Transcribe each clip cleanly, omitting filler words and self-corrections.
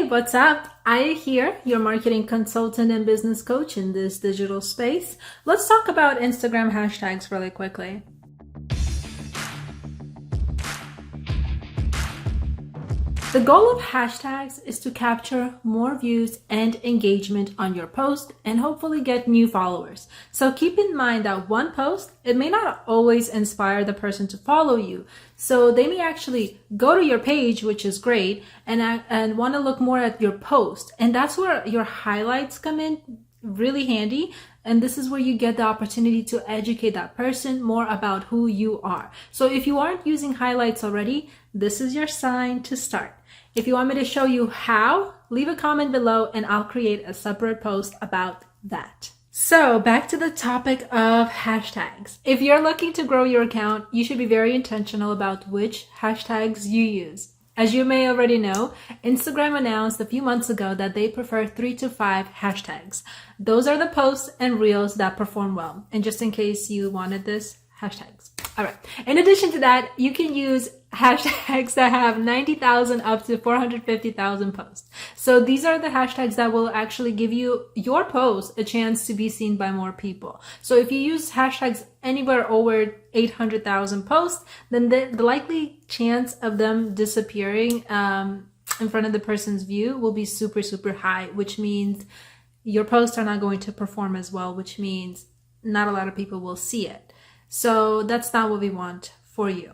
Hey, what's up? Aya here, your marketing consultant and business coach in this digital space. Let's talk about Instagram hashtags really quickly. The goal of hashtags is to capture more views and engagement on your post and hopefully get new followers. So keep in mind that one post, it may not always inspire the person to follow you. So they may actually go to your page, which is great, and want to look more at your post. And that's where your highlights come in really handy. And this is where you get the opportunity to educate that person more about who you are. So if you aren't using highlights already, this is your sign to start. If you want me to show you how, leave a comment below and I'll create a separate post about that. So back to the topic of hashtags. If you're looking to grow your account, you should be very intentional about which hashtags you use. As you may already know, Instagram announced a few months ago that they prefer 3 to 5 hashtags. Those are the posts and reels that perform well. And just in case you wanted this, hashtags. All right. In addition to that, you can use hashtags that have 90,000 up to 450,000 posts. So these are the hashtags that will actually give you your post a chance to be seen by more people. So if you use hashtags anywhere over 800,000 posts, then the likely chance of them disappearing in front of the person's view will be super, super high, which means your posts are not going to perform as well, which means not a lot of people will see it. So that's not what we want for you.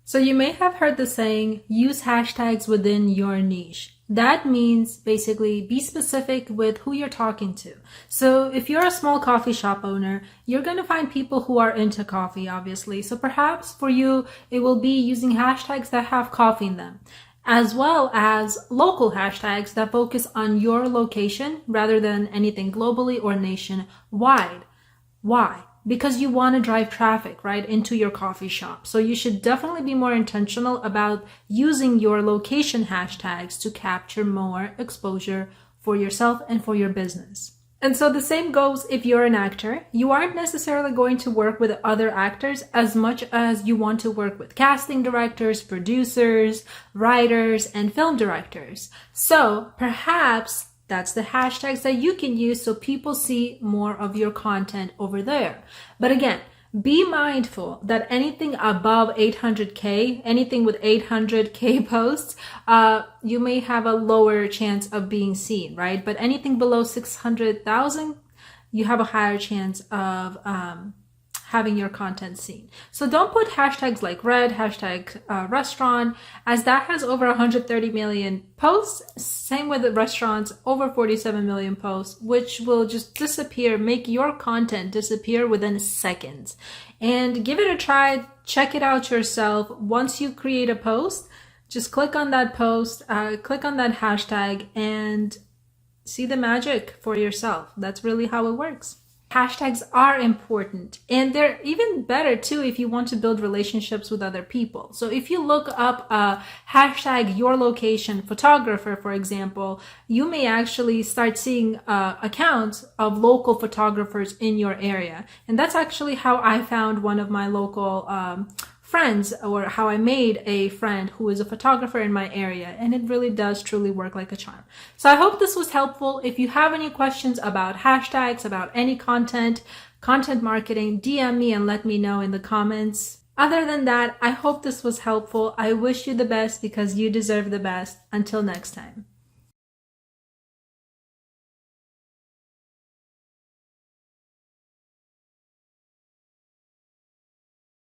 So you may have heard the saying, use hashtags within your niche. That means basically be specific with who you're talking to. So if you're a small coffee shop owner, you're going to find people who are into coffee, obviously. So perhaps for you, it will be using hashtags that have coffee in them, as well as local hashtags that focus on your location rather than anything globally or nationwide. Why? Because you want to drive traffic, right, into your coffee shop. So you should definitely be more intentional about using your location hashtags to capture more exposure for yourself and for your business. And so the same goes if you're an actor. You aren't necessarily going to work with other actors as much as you want to work with casting directors, producers, writers, and film directors. So perhaps that's the hashtags that you can use so people see more of your content over there. But again, be mindful that anything above 800K, anything with 800K posts, you may have a lower chance of being seen, right? But anything below 600,000, you have a higher chance of having your content seen. So don't put hashtags like red, hashtag restaurant, as that has over 130 million posts. Same with the restaurants, over 47 million posts, which will just disappear, make your content disappear within seconds. And give it a try, check it out yourself. Once you create a post, just click on that post, click on that hashtag and see the magic for yourself. That's really how it works. Hashtags are important, and they're even better too if you want to build relationships with other people. So if you look up a hashtag your location photographer, for example, you may actually start seeing accounts of local photographers in your area. And that's actually how I found one of my local friends, or how I made a friend who is a photographer in my area, and it really does truly work like a charm. So I hope this was helpful. If you have any questions about hashtags, about any content marketing, DM me and let me know in the comments. Other than that, I hope this was helpful. I wish you the best because you deserve the best. Until next time.